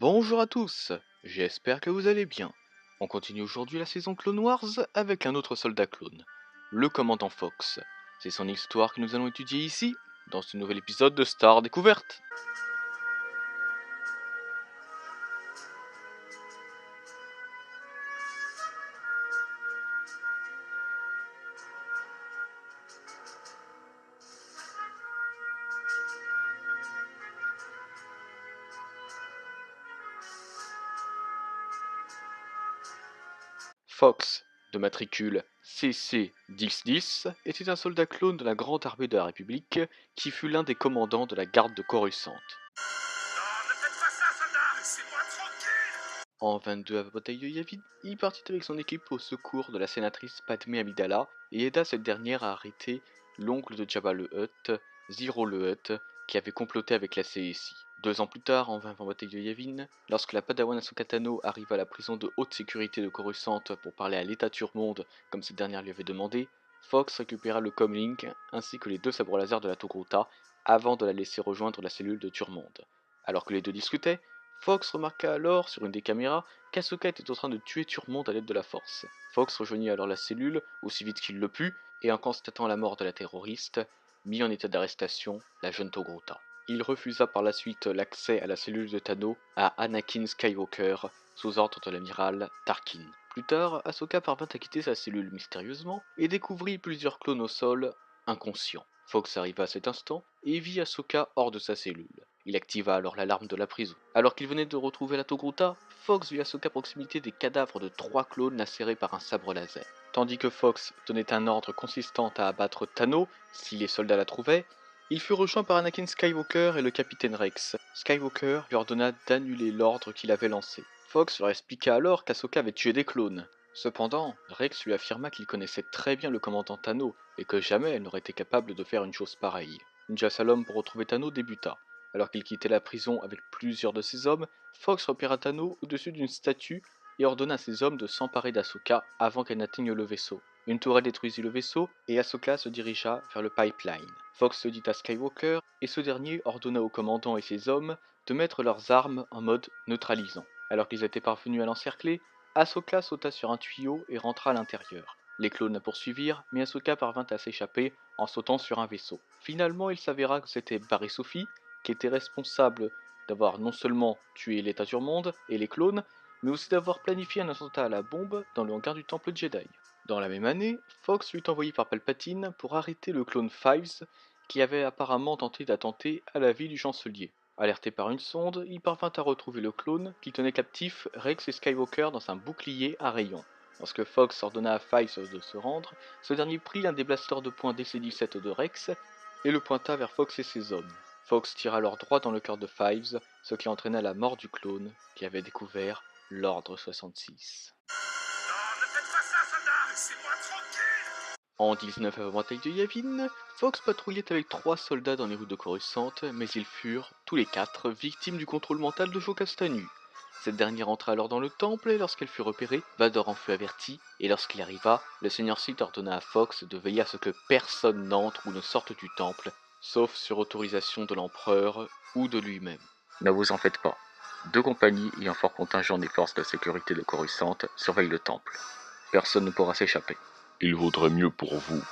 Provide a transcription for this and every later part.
Bonjour à tous, j'espère que vous allez bien. On continue aujourd'hui la saison Clone Wars avec un autre soldat clone, le commandant Fox. C'est son histoire que nous allons étudier ici, dans ce nouvel épisode de Star Découverte. Fox, de matricule CC-1010, était un soldat clone de la Grande Armée de la République qui fut l'un des commandants de la garde de Coruscant. En 22 à la bataille de Yavin, il partit avec son équipe au secours de la sénatrice Padmé Amidala et aida cette dernière à arrêter l'oncle de Jabba le Hutt, Ziro le Hutt, qui avait comploté avec la CSI. 2 ans plus tard, en 20 bataille de Yavin, lorsque la Padawan Ahsoka Tano arriva à la prison de haute sécurité de Coruscant pour parler à l'état Turmonde comme cette dernière lui avait demandé, Fox récupéra le comlink ainsi que les 2 sabres laser de la Togruta avant de la laisser rejoindre la cellule de Turmonde. Alors que les deux discutaient, Fox remarqua alors sur une des caméras qu'Ahsoka était en train de tuer Turmonde à l'aide de la force. Fox rejoignit alors la cellule aussi vite qu'il le put et en constatant la mort de la terroriste, mit en état d'arrestation la jeune Togruta. Il refusa par la suite l'accès à la cellule de Tano à Anakin Skywalker sous ordre de l'amiral Tarkin. Plus tard, Ahsoka parvint à quitter sa cellule mystérieusement et découvrit plusieurs clones au sol, inconscients. Fox arriva à cet instant et vit Ahsoka hors de sa cellule. Il activa alors l'alarme de la prison. Alors qu'il venait de retrouver la Togruta, Fox vit Ahsoka à proximité des cadavres de 3 clones lacérés par un sabre laser. Tandis que Fox donnait un ordre consistant à abattre Tano si les soldats la trouvaient, il fut rejoint par Anakin Skywalker et le capitaine Rex. Skywalker lui ordonna d'annuler l'ordre qu'il avait lancé. Fox leur expliqua alors qu'Ahsoka avait tué des clones. Cependant, Rex lui affirma qu'il connaissait très bien le commandant Tano et que jamais elle n'aurait été capable de faire une chose pareille. Une chasse à l'homme pour retrouver Tano débuta. Alors qu'il quittait la prison avec plusieurs de ses hommes, Fox repéra Tano au-dessus d'une statue et ordonna à ses hommes de s'emparer d'Ahsoka avant qu'elle n'atteigne le vaisseau. Une tourelle détruisit le vaisseau et Ahsoka se dirigea vers le pipeline. Fox se dit à Skywalker et ce dernier ordonna au commandant et ses hommes de mettre leurs armes en mode neutralisant. Alors qu'ils étaient parvenus à l'encercler, Ahsoka sauta sur un tuyau et rentra à l'intérieur. Les clones la poursuivirent, mais Ahsoka parvint à s'échapper en sautant sur un vaisseau. Finalement, il s'avéra que c'était Barry Sophie qui était responsable d'avoir non seulement tué l'état Turmonde et les clones, mais aussi d'avoir planifié un attentat à la bombe dans le hangar du temple Jedi. Dans la même année, Fox fut envoyé par Palpatine pour arrêter le clone Fives qui avait apparemment tenté d'attenter à la vie du chancelier. Alerté par une sonde, il parvint à retrouver le clone qui tenait captif Rex et Skywalker dans un bouclier à rayons. Lorsque Fox ordonna à Fives de se rendre, ce dernier prit l'un des blasters de poing DC-17 de Rex et le pointa vers Fox et ses hommes. Fox tira alors droit dans le cœur de Fives, ce qui entraîna la mort du clone qui avait découvert l'Ordre 66. En 19 avant bataille de Yavin, Fox patrouillait avec 3 soldats dans les rues de Coruscant, mais ils furent, tous les 4, victimes du contrôle mental de Jocasta Nu. Cette dernière entra alors dans le temple et lorsqu'elle fut repérée, Vador en fut averti, et lorsqu'il arriva, le Seigneur Sith ordonna à Fox de veiller à ce que personne n'entre ou ne sorte du temple, sauf sur autorisation de l'empereur ou de lui-même. Ne vous en faites pas. 2 compagnies et un fort contingent des forces de sécurité de Coruscant surveillent le temple. Personne ne pourra s'échapper. Il vaudrait mieux pour vous.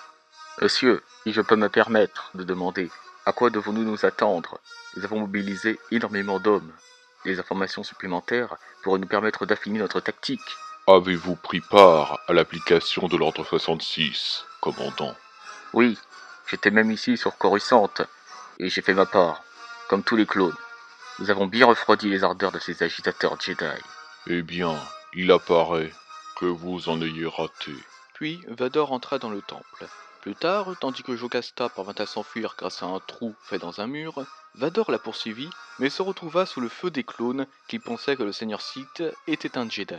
Monsieur, si je peux me permettre de demander, à quoi devons-nous nous attendre? Nous avons mobilisé énormément d'hommes. Les informations supplémentaires pourraient nous permettre d'affiner notre tactique. Avez-vous pris part à l'application de l'ordre 66, commandant? Oui, j'étais même ici sur Coruscant, et j'ai fait ma part, comme tous les clones. Nous avons bien refroidi les ardeurs de ces agitateurs Jedi. Eh bien, il apparaît que vous en ayez raté. Puis Vador entra dans le temple. Plus tard, tandis que Jocasta parvint à s'enfuir grâce à un trou fait dans un mur, Vador la poursuivit, mais se retrouva sous le feu des clones qui pensaient que le Seigneur Sith était un Jedi.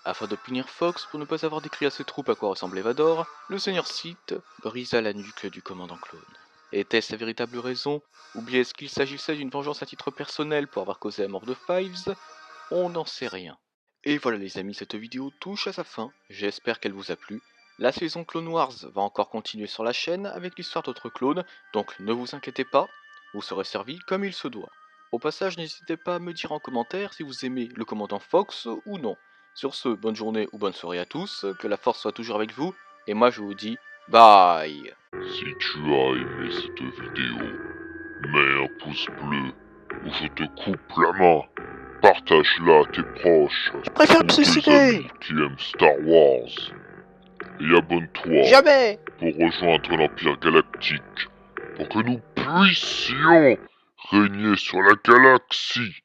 Afin de punir Fox pour ne pas avoir décrit à ses troupes à quoi ressemblait Vador, le Seigneur Sith brisa la nuque du commandant clone. Était-ce la véritable raison, ou bien est-ce qu'il s'agissait d'une vengeance à titre personnel pour avoir causé la mort de Fives? On n'en sait rien. Et voilà les amis, cette vidéo touche à sa fin, j'espère qu'elle vous a plu. La saison Clone Wars va encore continuer sur la chaîne avec l'histoire d'autres clones, donc ne vous inquiétez pas, vous serez servi comme il se doit. Au passage, n'hésitez pas à me dire en commentaire si vous aimez le commandant Fox ou non. Sur ce, bonne journée ou bonne soirée à tous, que la force soit toujours avec vous, et moi je vous dis bye. Si tu as aimé cette vidéo, mets un pouce bleu ou je te coupe la main. Partage-la à tes proches Je préfère ou me tes suicider. amis qui aiment Star Wars. Et abonne-toi Jamais. pour rejoindre l'Empire Galactique pour que nous puissions régner sur la galaxie.